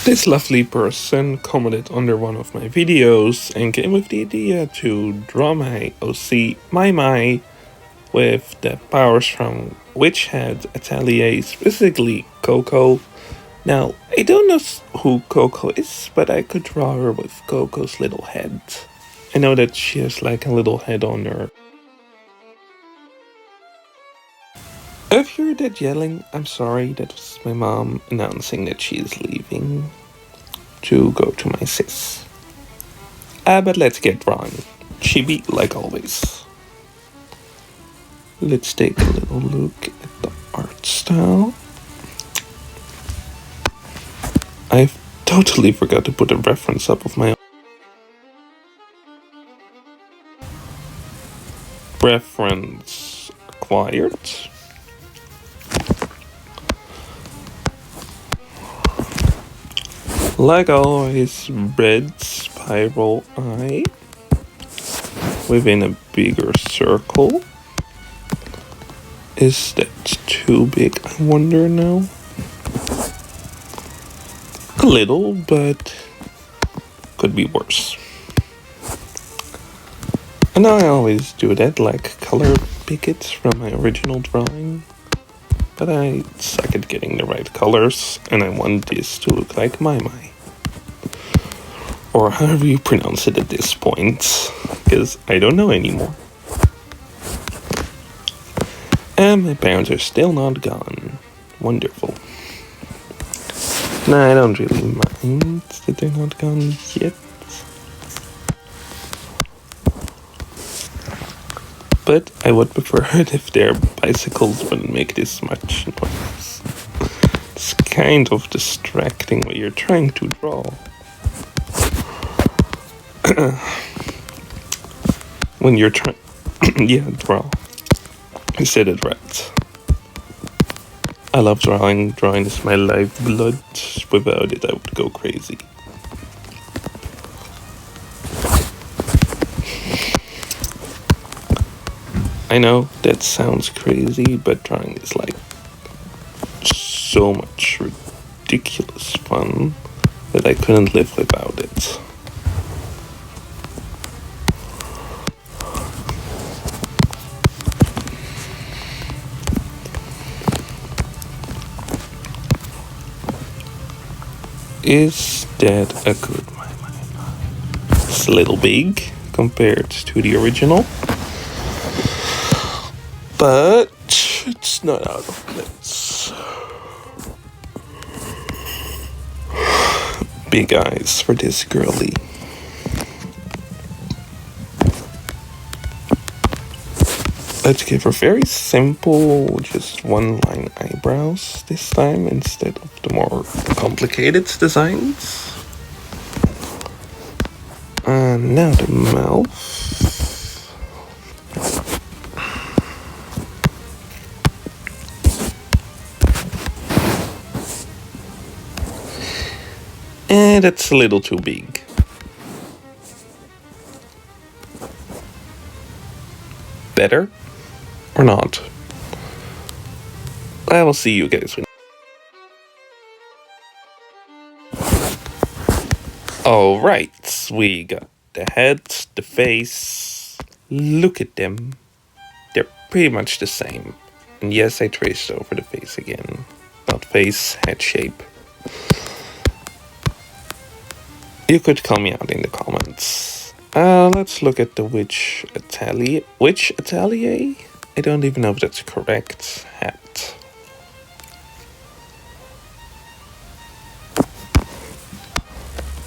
This lovely person commented under one of my videos and came with the idea to draw my OC my with the powers from Witch Head Atelier, specifically Coco. Now, I don't know who Coco is, but I could draw her with Coco's little head. I know that she has like a little head on her. If you're that yelling, I'm sorry, that was my mom announcing that she is leaving to go to my sis. But let's get drawing. Chibi, like always. Let's take a little look at the art style. I've totally forgot to put a reference up of my reference acquired. Like always, red spiral eye within a bigger circle. Is that too big, I wonder now? A little, but could be worse. And now I always do that, like color pick it from my original drawing. But I suck at getting the right colors, and I want this to look like my. Or however you pronounce it at this point, because I don't know anymore. And my parents are still not gone. Wonderful. Nah, I don't really mind that they're not gone yet. But I would prefer it if their bicycles wouldn't make this much noise. It's kind of distracting when you're trying to draw. When you're trying... yeah, draw. I said it right. I love drawing. Drawing is my lifeblood. Without it, I would go crazy. I know that sounds crazy, but drawing is like so much ridiculous fun that I couldn't live without it. Is that a good one? It's a little big compared to the original, but it's not out of place. Big eyes for this girly. Let's give her very simple, just one line eyebrows this time instead of the more complicated designs. And now the mouth. And it's a little too big. Better? Or not? I will see you guys when. Alright, we got the head, the face. Look at them. They're pretty much the same. And yes, I traced over the face again. Not face, head shape. You could call me out in the comments. Let's look at the Witch Atelier. Witch Atelier? I don't even know if that's correct. Hat.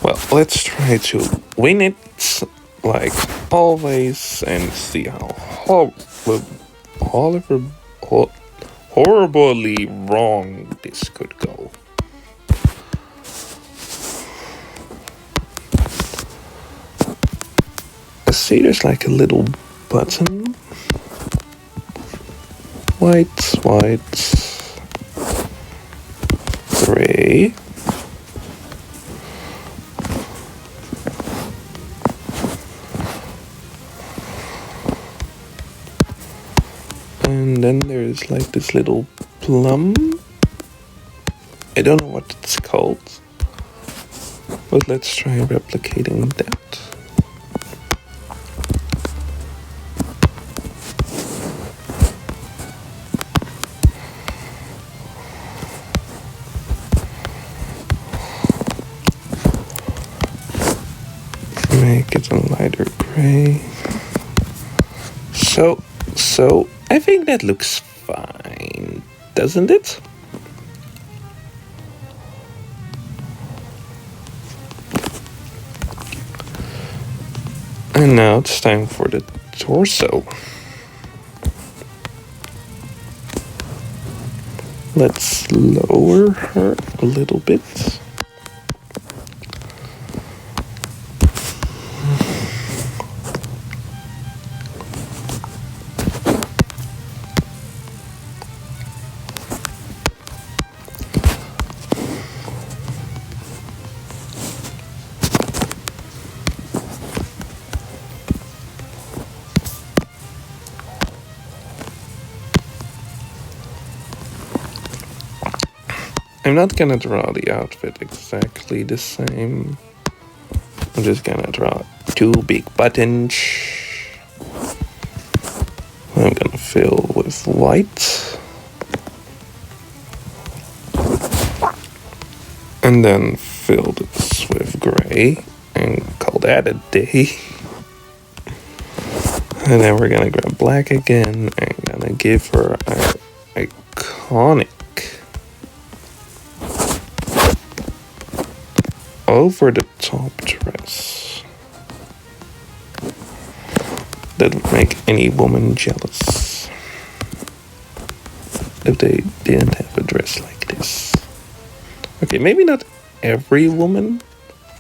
Well, let's try to win it, like always, and see how horribly wrong this could go. I see there's like a little button. White, gray. And then there's like this little plum. I don't know what it's called. But let's try replicating that. Make it a lighter gray. So I think that looks fine, doesn't it? And now it's time for the torso. Let's lower her a little bit. I'm not gonna draw the outfit exactly the same. I'm just gonna draw 2 big buttons. I'm gonna fill with white. And then fill this with gray and call that a day. And then we're gonna grab black again and gonna give her an iconic over the top dress that would make any woman jealous if they didn't have a dress like this. Okay, maybe not every woman,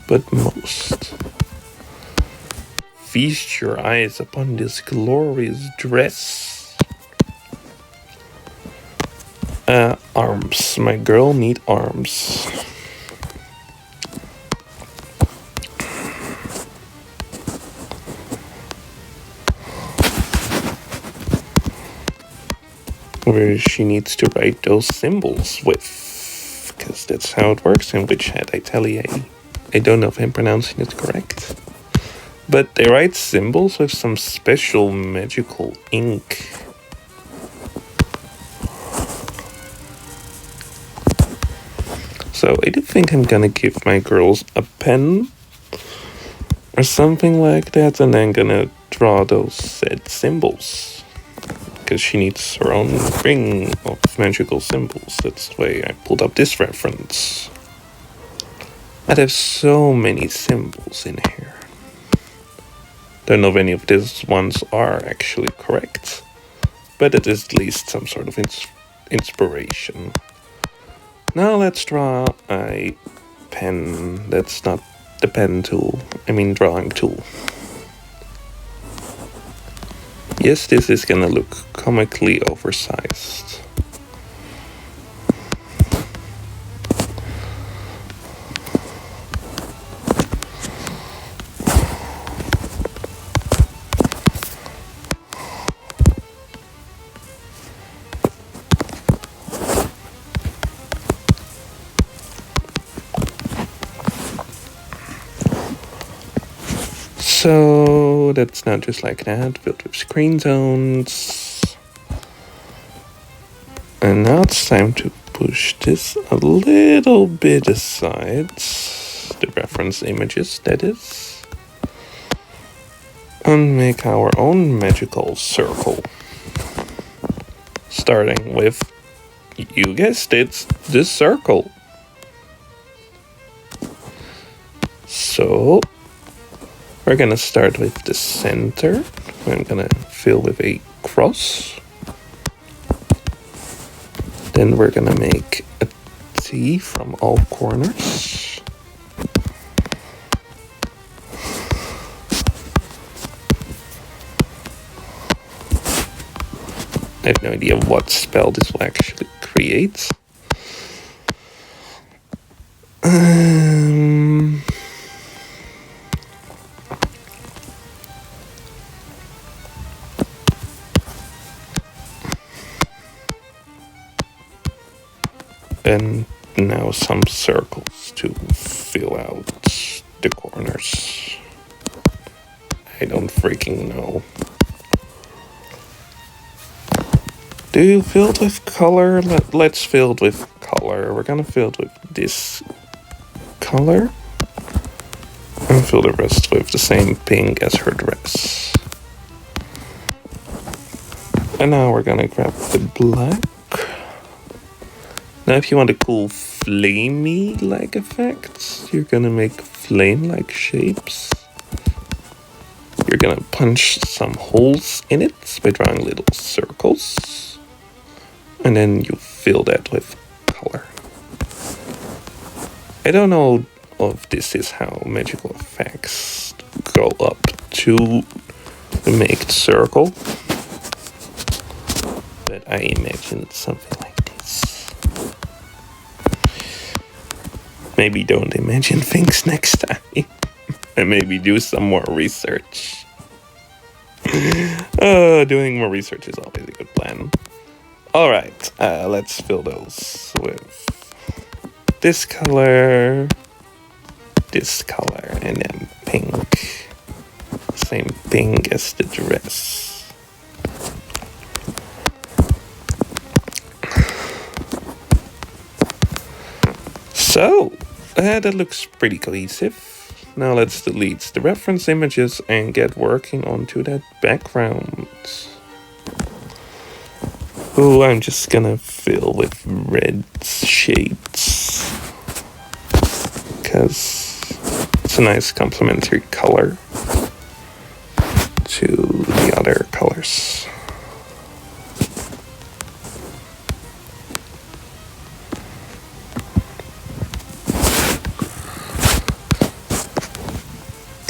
but most. Feast your eyes upon this glorious dress. Arms. My girl need arms. Where she needs to write those symbols with, because that's how it works in Witch Hat Atelier. I don't know if I'm pronouncing it correct, but they write symbols with some special magical ink. So I do think I'm gonna give my girls a pen or something like that, and then gonna draw those said symbols. Because she needs her own ring of magical symbols. That's the way I pulled up this reference. I have so many symbols in here. Don't know if any of these ones are actually correct, but it is at least some sort of inspiration. Now let's draw a pen. That's not the pen tool, I mean drawing tool. Yes, this is gonna look comically oversized. So that's not just like that, filled with screen zones. And now it's time to push this a little bit aside, the reference images, that is, and make our own magical circle. Starting with, you guessed it, the circle. So we're gonna start with the center. I'm gonna fill with a cross. Then we're gonna make a T from all corners. I have no idea what spell this will actually create. And now some circles to fill out the corners. I don't freaking know. Do you fill it with color? Let's fill it with color. We're gonna fill it with this color. And fill the rest with the same pink as her dress. And now we're gonna grab the black. Now if you want a cool flamey-like effect, you're gonna make flame-like shapes. You're gonna punch some holes in it by drawing little circles. And then you fill that with color. I don't know if this is how magical effects go up to the make circle, but I imagined something like this. Maybe don't imagine things next time, and maybe do some more research. Doing more research is always a good plan. Alright, let's fill those with this color, and then pink. Same pink as the dress. So, that looks pretty cohesive. Now let's delete the reference images and get working onto that background. Oh, I'm just gonna fill with red shades, because it's a nice complementary color to the other colors.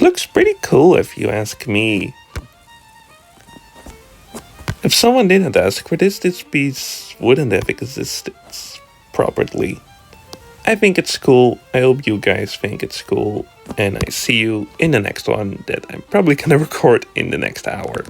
Looks pretty cool if you ask me. If someone didn't ask for this piece wouldn't have existed properly. I think it's cool, I hope you guys think it's cool, and I see you in the next one that I'm probably gonna record in the next hour.